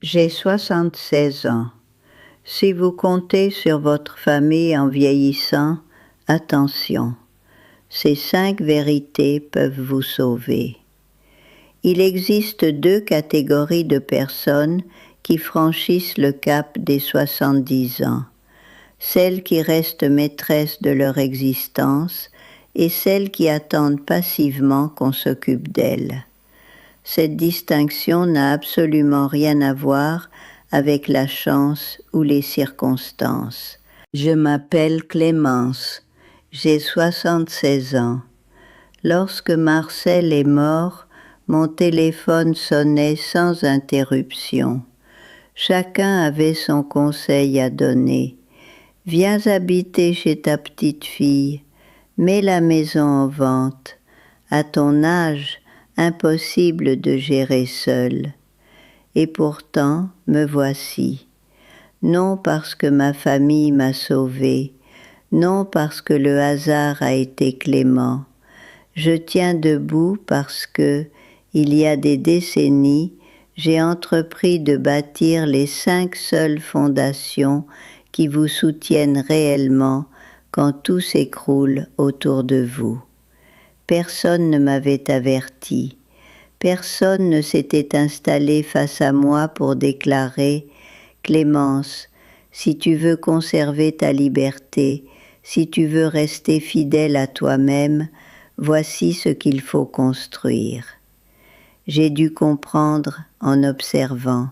J'ai 76 ans. Si vous comptez sur votre famille en vieillissant, attention, ces 5 vérités peuvent vous sauver. Il existe 2 catégories de personnes qui franchissent le cap des 70 ans. Celles qui restent maîtresses de leur existence et celles qui attendent passivement qu'on s'occupe d'elles. Cette distinction n'a absolument rien à voir avec la chance ou les circonstances. Je m'appelle Clémence, j'ai 76 ans. Lorsque Marcel est mort, mon téléphone sonnait sans interruption. Chacun avait son conseil à donner. Viens habiter chez ta petite fille, mets la maison en vente. À ton âge, impossible de gérer seul. Et pourtant, me voici. Non parce que ma famille m'a sauvé, non parce que le hasard a été clément. Je tiens debout parce que, il y a des décennies, j'ai entrepris de bâtir les 5 seules fondations qui vous soutiennent réellement quand tout s'écroule autour de vous. Personne ne m'avait averti. Personne ne s'était installé face à moi pour déclarer « Clémence, si tu veux conserver ta liberté, si tu veux rester fidèle à toi-même, voici ce qu'il faut construire. » J'ai dû comprendre en observant,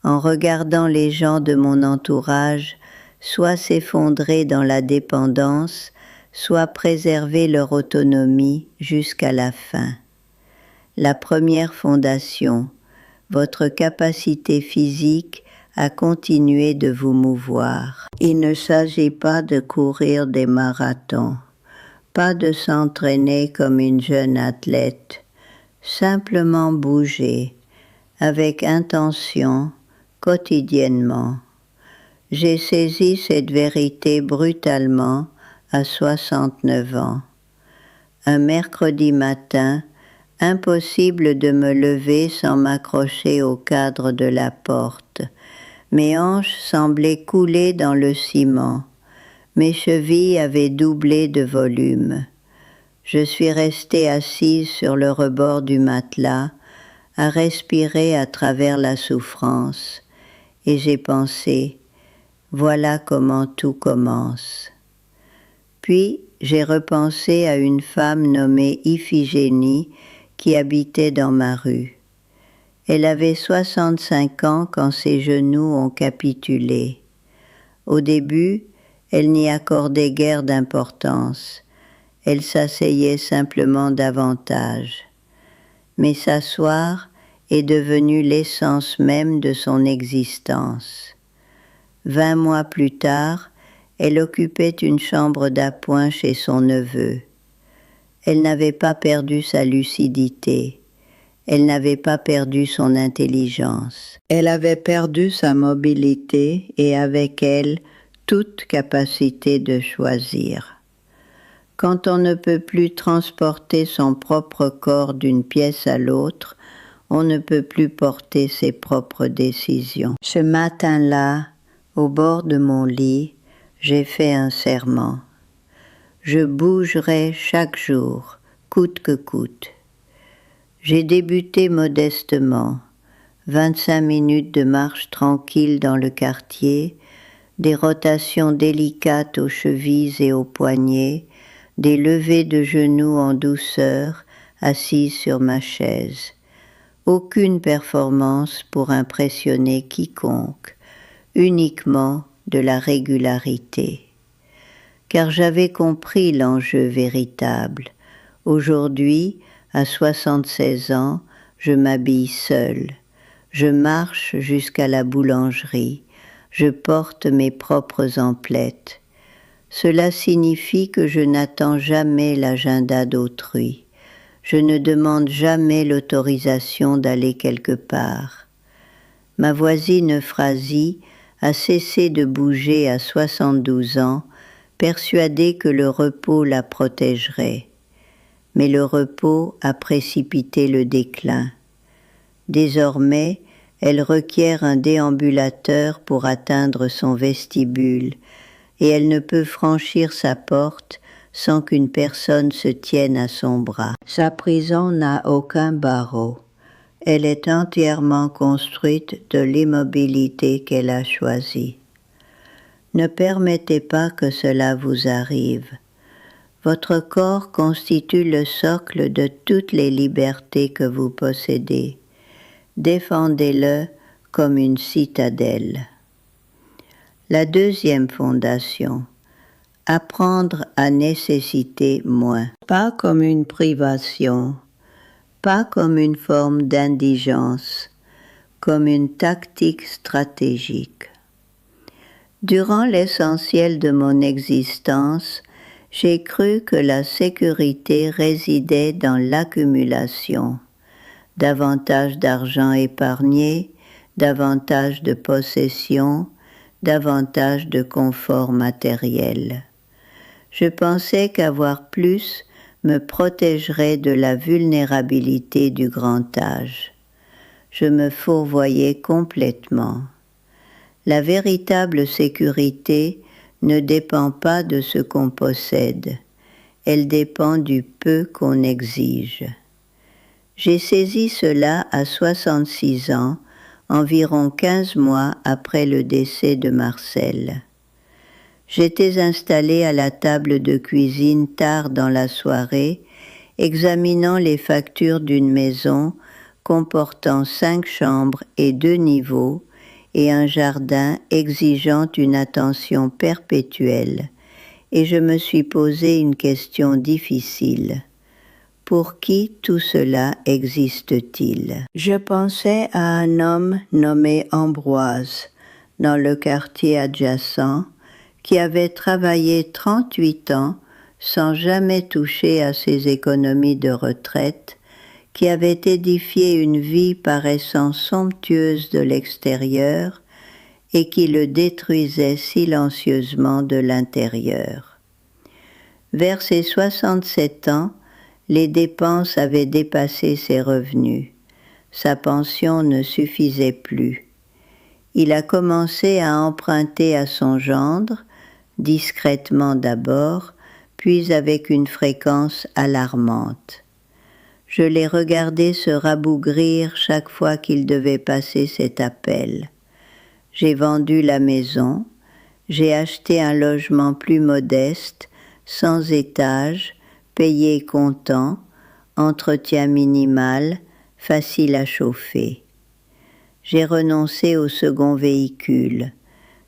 en regardant les gens de mon entourage soit s'effondrer dans la dépendance, soit préserver leur autonomie jusqu'à la fin. La première fondation, votre capacité physique à continuer de vous mouvoir. Il ne s'agit pas de courir des marathons, pas de s'entraîner comme une jeune athlète, simplement bouger, avec intention, quotidiennement. J'ai saisi cette vérité brutalement à 69 ans. Un mercredi matin, impossible de me lever sans m'accrocher au cadre de la porte. Mes hanches semblaient couler dans le ciment. Mes chevilles avaient doublé de volume. Je suis restée assise sur le rebord du matelas, à respirer à travers la souffrance, et j'ai pensé, voilà comment tout commence. Puis j'ai repensé à une femme nommée Iphigénie qui habitait dans ma rue. Elle avait 65 ans quand ses genoux ont capitulé. Au début, elle n'y accordait guère d'importance. Elle s'asseyait simplement davantage. Mais s'asseoir est devenu l'essence même de son existence. 20 mois plus tard, elle occupait une chambre d'appoint chez son neveu. Elle n'avait pas perdu sa lucidité. Elle n'avait pas perdu son intelligence. Elle avait perdu sa mobilité et avec elle toute capacité de choisir. Quand on ne peut plus transporter son propre corps d'une pièce à l'autre, on ne peut plus porter ses propres décisions. Ce matin-là, au bord de mon lit, j'ai fait un serment. Je bougerai chaque jour, coûte que coûte. J'ai débuté modestement, 25 minutes de marche tranquille dans le quartier, des rotations délicates aux chevilles et aux poignets, des levées de genoux en douceur, assise sur ma chaise. Aucune performance pour impressionner quiconque, uniquement de la régularité. Car j'avais compris l'enjeu véritable. Aujourd'hui, à 76 ans, je m'habille seule. Je marche jusqu'à la boulangerie. Je porte mes propres emplettes. Cela signifie que je n'attends jamais l'agenda d'autrui. Je ne demande jamais l'autorisation d'aller quelque part. Ma voisine Euphrasie a cessé de bouger à 72 ans, persuadée que le repos la protégerait. Mais le repos a précipité le déclin. Désormais, Elle requiert un déambulateur pour atteindre son vestibule, et elle ne peut franchir sa porte sans qu'une personne se tienne à son bras. Sa prison n'a aucun barreau. Elle est entièrement construite de l'immobilité qu'elle a choisie. Ne permettez pas que cela vous arrive. Votre corps constitue le socle de toutes les libertés que vous possédez. Défendez-le comme une citadelle. La deuxième fondation, apprendre à nécessiter moins. Pas comme une privation, pas comme une forme d'indigence, comme une tactique stratégique. Durant l'essentiel de mon existence, j'ai cru que la sécurité résidait dans l'accumulation. Davantage d'argent épargné, davantage de possessions, davantage de confort matériel. Je pensais qu'avoir plus me protégerait de la vulnérabilité du grand âge. Je me fourvoyais complètement. La véritable sécurité ne dépend pas de ce qu'on possède, elle dépend du peu qu'on exige. J'ai saisi cela à 66 ans, environ 15 mois après le décès de Marcel. J'étais installée à la table de cuisine tard dans la soirée, examinant les factures d'une maison comportant 5 chambres et 2 niveaux et un jardin exigeant une attention perpétuelle, et je me suis posé une question difficile. Pour qui tout cela existe-t-il? Je pensais à un homme nommé Ambroise, dans le quartier adjacent, qui avait travaillé 38 ans sans jamais toucher à ses économies de retraite, qui avait édifié une vie paraissant somptueuse de l'extérieur et qui le détruisait silencieusement de l'intérieur. Vers ses 67 ans, les dépenses avaient dépassé ses revenus. Sa pension ne suffisait plus. Il a commencé à emprunter à son gendre, discrètement d'abord, puis avec une fréquence alarmante. Je l'ai regardé se rabougrir chaque fois qu'il devait passer cet appel. J'ai vendu la maison, j'ai acheté un logement plus modeste, sans étage, payé comptant, entretien minimal, facile à chauffer. J'ai renoncé au second véhicule.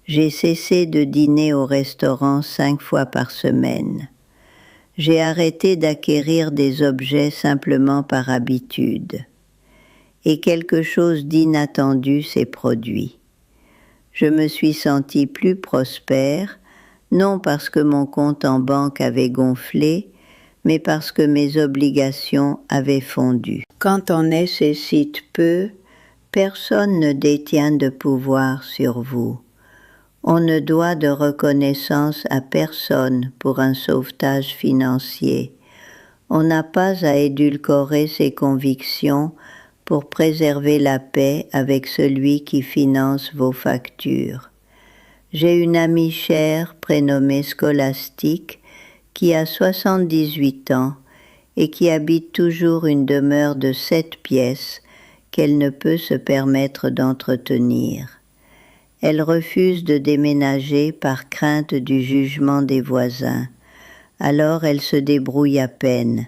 J'ai cessé de dîner au restaurant 5 fois par semaine. J'ai arrêté d'acquérir des objets simplement par habitude. Et quelque chose d'inattendu s'est produit. Je me suis sentie plus prospère, non parce que mon compte en banque avait gonflé, mais parce que mes obligations avaient fondu. Quand on nécessite peu, personne ne détient de pouvoir sur vous. On ne doit de reconnaissance à personne pour un sauvetage financier. On n'a pas à édulcorer ses convictions pour préserver la paix avec celui qui finance vos factures. J'ai une amie chère prénommée Scolastique qui a 78 ans et qui habite toujours une demeure de 7 pièces qu'elle ne peut se permettre d'entretenir. Elle refuse de déménager par crainte du jugement des voisins. Alors elle se débrouille à peine.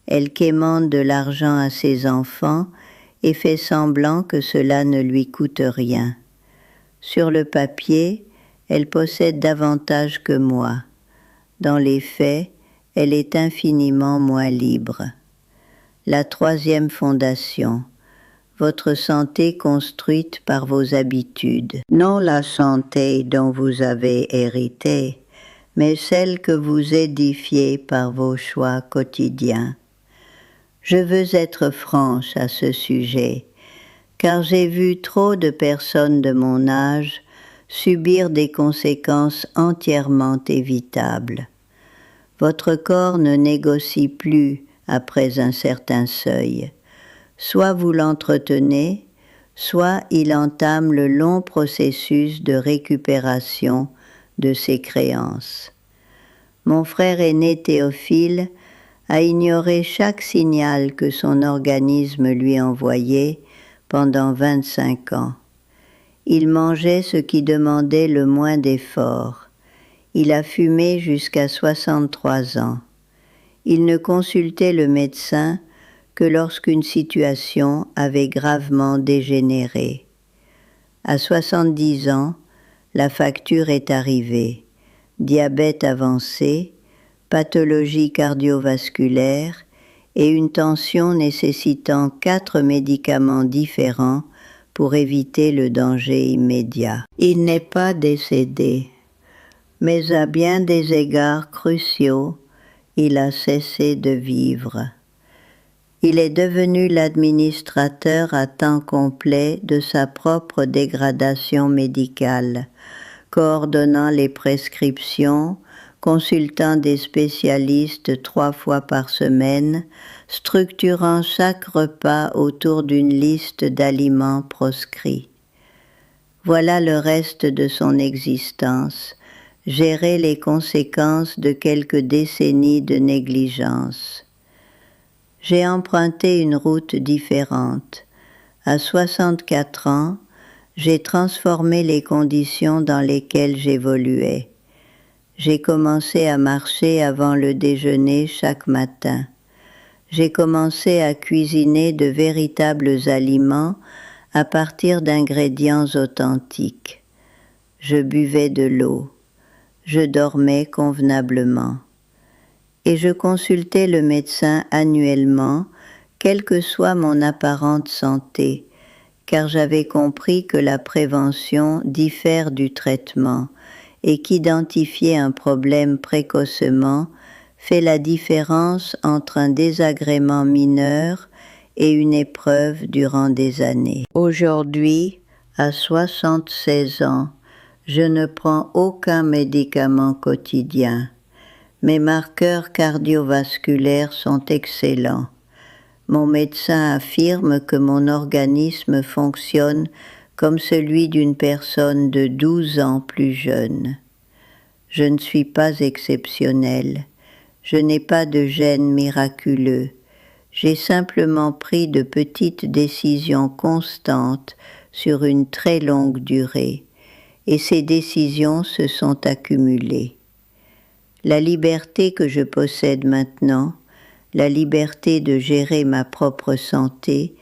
Elle quémande de l'argent à ses enfants et fait semblant que cela ne lui coûte rien. Sur le papier, elle possède davantage que moi. Dans les faits, elle est infiniment moins libre. La troisième fondation. Votre santé construite par vos habitudes. Non la santé dont vous avez hérité, mais celle que vous édifiez par vos choix quotidiens. Je veux être franche à ce sujet, car j'ai vu trop de personnes de mon âge subir des conséquences entièrement évitables. Votre corps ne négocie plus après un certain seuil. Soit vous l'entretenez, soit il entame le long processus de récupération de ses créances. Mon frère aîné Théophile a ignoré chaque signal que son organisme lui envoyait pendant 25 ans. Il mangeait ce qui demandait le moins d'efforts. Il a fumé jusqu'à 63 ans. Il ne consultait le médecin que lorsqu'une situation avait gravement dégénéré. À 70 ans, la facture est arrivée. Diabète avancé, pathologie cardiovasculaire et une tension nécessitant 4 médicaments différents pour éviter le danger immédiat. Il n'est pas décédé, mais à bien des égards cruciaux, il a cessé de vivre. Il est devenu l'administrateur à temps complet de sa propre dégradation médicale, coordonnant les prescriptions, consultant des spécialistes 3 fois par semaine, structurant chaque repas autour d'une liste d'aliments proscrits. Voilà le reste de son existence, gérer les conséquences de quelques décennies de négligence. J'ai emprunté une route différente. À 64 ans, j'ai transformé les conditions dans lesquelles j'évoluais. J'ai commencé à marcher avant le déjeuner chaque matin. J'ai commencé à cuisiner de véritables aliments à partir d'ingrédients authentiques. Je buvais de l'eau. Je dormais convenablement. Et je consultais le médecin annuellement, quelle que soit mon apparente santé, car j'avais compris que la prévention diffère du traitement et qu'identifier un problème précocement fait la différence entre un désagrément mineur et une épreuve durant des années. Aujourd'hui, à 76 ans, je ne prends aucun médicament quotidien. Mes marqueurs cardiovasculaires sont excellents. Mon médecin affirme que mon organisme fonctionne comme celui d'une personne de 12 ans plus jeune. Je ne suis pas exceptionnel. Je n'ai pas de gène miraculeux. J'ai simplement pris de petites décisions constantes sur une très longue durée, et ces décisions se sont accumulées. La liberté que je possède maintenant, la liberté de gérer ma propre santé,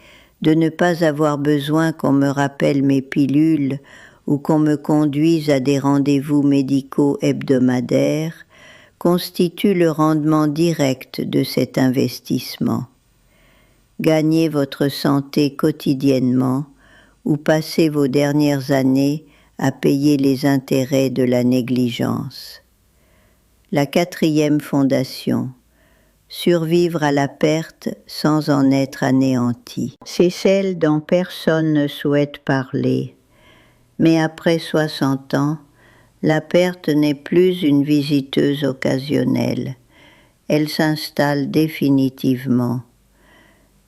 de ne pas avoir besoin qu'on me rappelle mes pilules ou qu'on me conduise à des rendez-vous médicaux hebdomadaires, constitue le rendement direct de cet investissement. Gagnez votre santé quotidiennement ou passez vos dernières années à payer les intérêts de la négligence. La 4e fondation, survivre à la perte sans en être anéanti. C'est celle dont personne ne souhaite parler. Mais après 60 ans, la perte n'est plus une visiteuse occasionnelle. Elle s'installe définitivement.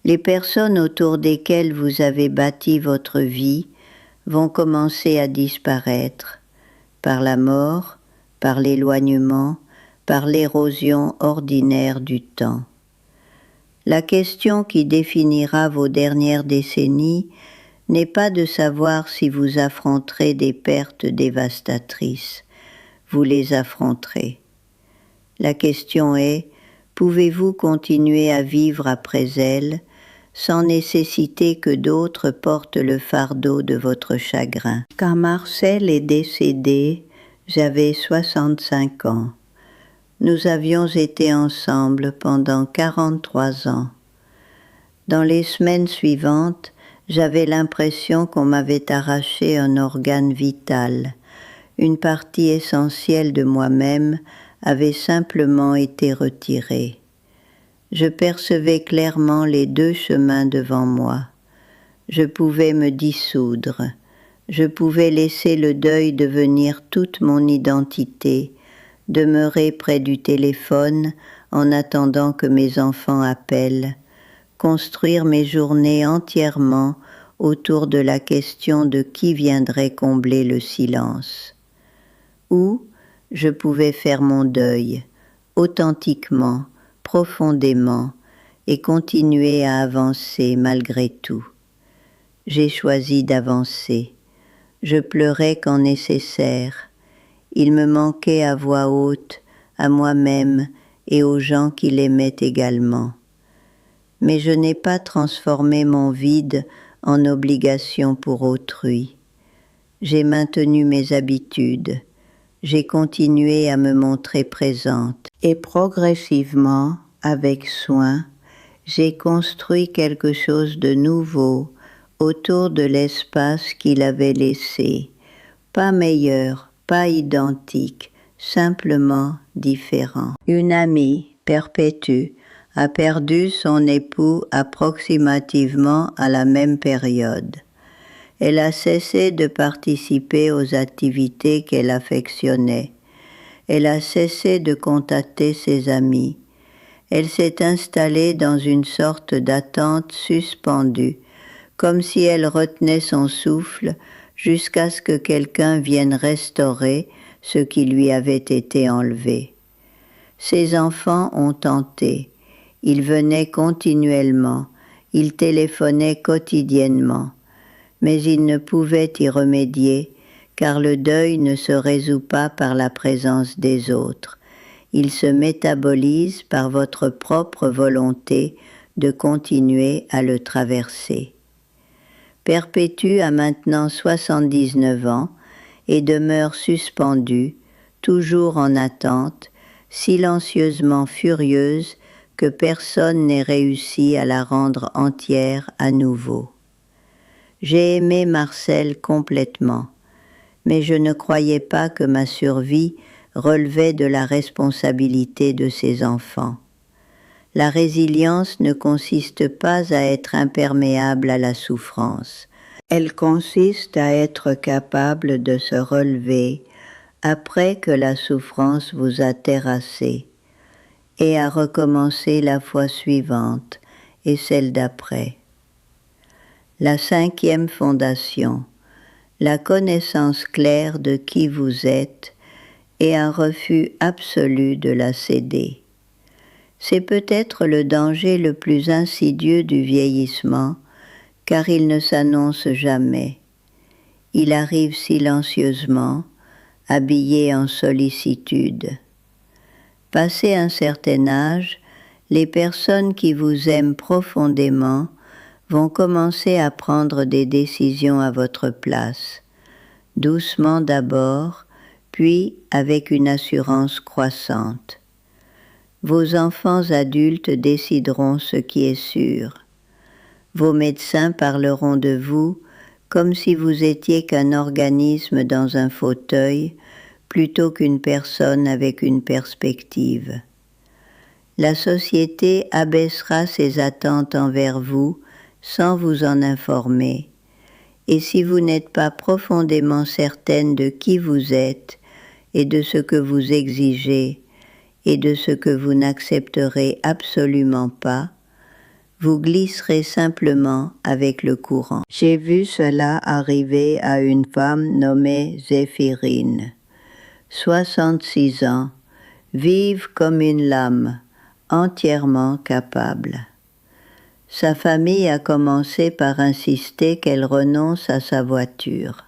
Les personnes autour desquelles vous avez bâti votre vie vont commencer à disparaître, par la mort, par l'éloignement, par l'érosion ordinaire du temps. La question qui définira vos dernières décennies n'est pas de savoir si vous affronterez des pertes dévastatrices. Vous les affronterez. La question est, pouvez-vous continuer à vivre après elles sans nécessiter que d'autres portent le fardeau de votre chagrin? Quand Marcel est décédé, j'avais 65 ans. Nous avions été ensemble pendant 43 ans. Dans les semaines suivantes, j'avais l'impression qu'on m'avait arraché un organe vital. Une partie essentielle de moi-même avait simplement été retirée. Je percevais clairement les 2 chemins devant moi. Je pouvais me dissoudre. Je pouvais laisser le deuil devenir toute mon identité, demeurer près du téléphone en attendant que mes enfants appellent, construire mes journées entièrement autour de la question de qui viendrait combler le silence. Ou je pouvais faire mon deuil, authentiquement, profondément, et continuer à avancer malgré tout. J'ai choisi d'avancer. Je pleurais quand nécessaire. Il me manquait à voix haute, à moi-même et aux gens qui l'aimaient également. Mais je n'ai pas transformé mon vide en obligation pour autrui. J'ai maintenu mes habitudes. J'ai continué à me montrer présente. Et progressivement, avec soin, j'ai construit quelque chose de nouveau autour de l'espace qu'il avait laissé. Pas meilleur, pas identique, simplement différent. Une amie, Perpétue, a perdu son époux approximativement à la même période. Elle a cessé de participer aux activités qu'elle affectionnait. Elle a cessé de contacter ses amis. Elle s'est installée dans une sorte d'attente suspendue, comme si elle retenait son souffle jusqu'à ce que quelqu'un vienne restaurer ce qui lui avait été enlevé. Ses enfants ont tenté. Ils venaient continuellement, ils téléphonaient quotidiennement, mais ils ne pouvaient y remédier, car le deuil ne se résout pas par la présence des autres. Il se métabolise par votre propre volonté de continuer à le traverser. Perpétue a maintenant 79 ans et demeure suspendue, toujours en attente, silencieusement furieuse que personne n'ait réussi à la rendre entière à nouveau. J'ai aimé Marcel complètement, mais je ne croyais pas que ma survie relevait de la responsabilité de ses enfants. La résilience ne consiste pas à être imperméable à la souffrance. Elle consiste à être capable de se relever après que la souffrance vous a terrassé et à recommencer la fois suivante et celle d'après. La 5e fondation, la connaissance claire de qui vous êtes et un refus absolu de la céder. C'est peut-être le danger le plus insidieux du vieillissement, car il ne s'annonce jamais. Il arrive silencieusement, habillé en sollicitude. Passé un certain âge, les personnes qui vous aiment profondément vont commencer à prendre des décisions à votre place, doucement d'abord, puis avec une assurance croissante. Vos enfants adultes décideront ce qui est sûr. Vos médecins parleront de vous comme si vous étiez qu'un organisme dans un fauteuil plutôt qu'une personne avec une perspective. La société abaissera ses attentes envers vous sans vous en informer, et si vous n'êtes pas profondément certaine de qui vous êtes et de ce que vous exigez et de ce que vous n'accepterez absolument pas, vous glisserez simplement avec le courant. J'ai vu cela arriver à une femme nommée Zéphirine. 66 ans, vive comme une lame, entièrement capable. Sa famille a commencé par insister qu'elle renonce à sa voiture.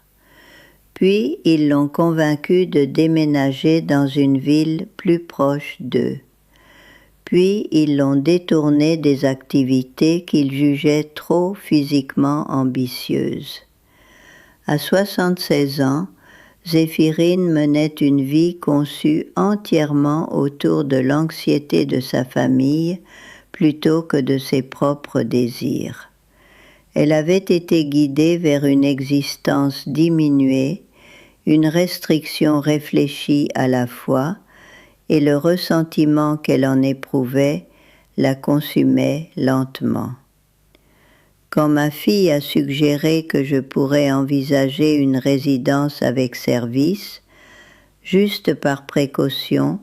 Puis ils l'ont convaincue de déménager dans une ville plus proche d'eux. Puis ils l'ont détournée des activités qu'ils jugeaient trop physiquement ambitieuses. À 76 ans, Zéphirine menait une vie conçue entièrement autour de l'anxiété de sa famille plutôt que de ses propres désirs. Elle avait été guidée vers une existence diminuée, une restriction réfléchie à la fois, et le ressentiment qu'elle en éprouvait la consumait lentement. Quand ma fille a suggéré que je pourrais envisager une résidence avec service, juste par précaution,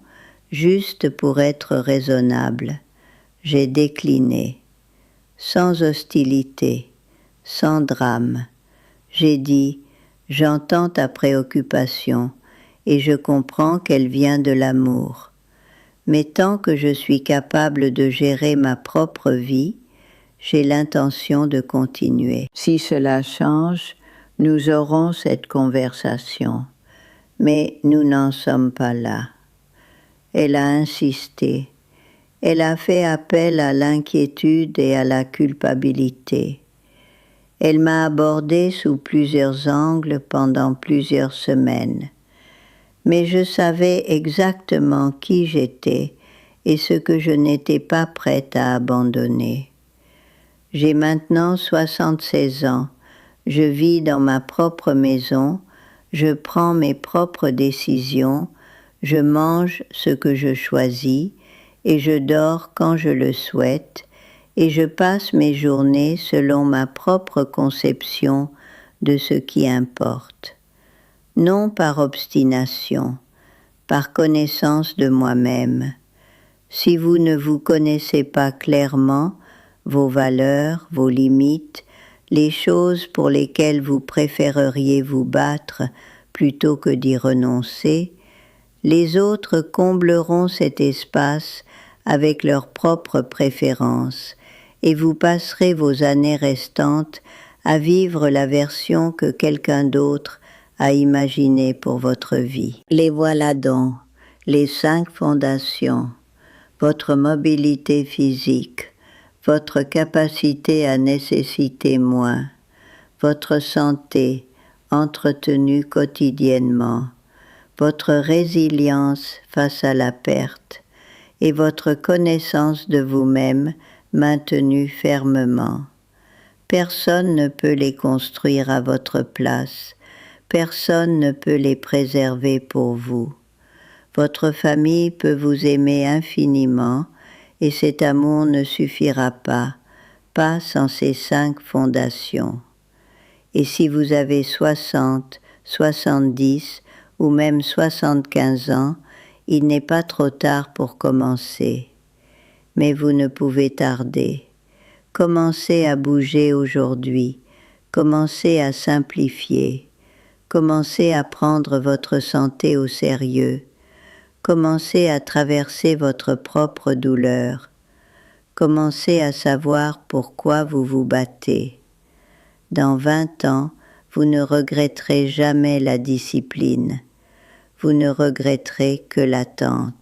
juste pour être raisonnable, j'ai décliné, sans hostilité, sans drame. J'ai dit, j'entends ta préoccupation et je comprends qu'elle vient de l'amour. Mais tant que je suis capable de gérer ma propre vie, j'ai l'intention de continuer. Si cela change, nous aurons cette conversation. Mais nous n'en sommes pas là. Elle a insisté. Elle a fait appel à l'inquiétude et à la culpabilité. Elle m'a abordé sous plusieurs angles pendant plusieurs semaines. Mais je savais exactement qui j'étais et ce que je n'étais pas prête à abandonner. J'ai maintenant 76 ans. Je vis dans ma propre maison, je prends mes propres décisions, je mange ce que je choisis et je dors quand je le souhaite et je passe mes journées selon ma propre conception de ce qui importe. Non par obstination, par connaissance de moi-même. Si vous ne vous connaissez pas clairement, vos valeurs, vos limites, les choses pour lesquelles vous préféreriez vous battre plutôt que d'y renoncer, les autres combleront cet espace avec leurs propres préférences et vous passerez vos années restantes à vivre la version que quelqu'un d'autre a imaginée pour votre vie. Les voilà donc, les 5 fondations, votre mobilité physique, votre capacité à nécessiter moins, votre santé entretenue quotidiennement, votre résilience face à la perte et votre connaissance de vous-même maintenue fermement. Personne ne peut les construire à votre place, personne ne peut les préserver pour vous. Votre famille peut vous aimer infiniment, et cet amour ne suffira pas sans ces 5 fondations. Et si vous avez 60, 70 ou même 75 ans, il n'est pas trop tard pour commencer. Mais vous ne pouvez tarder. Commencez à bouger aujourd'hui, commencez à simplifier, commencez à prendre votre santé au sérieux, commencez à traverser votre propre douleur. Commencez à savoir pourquoi vous vous battez. Dans 20 ans, vous ne regretterez jamais la discipline. Vous ne regretterez que l'attente.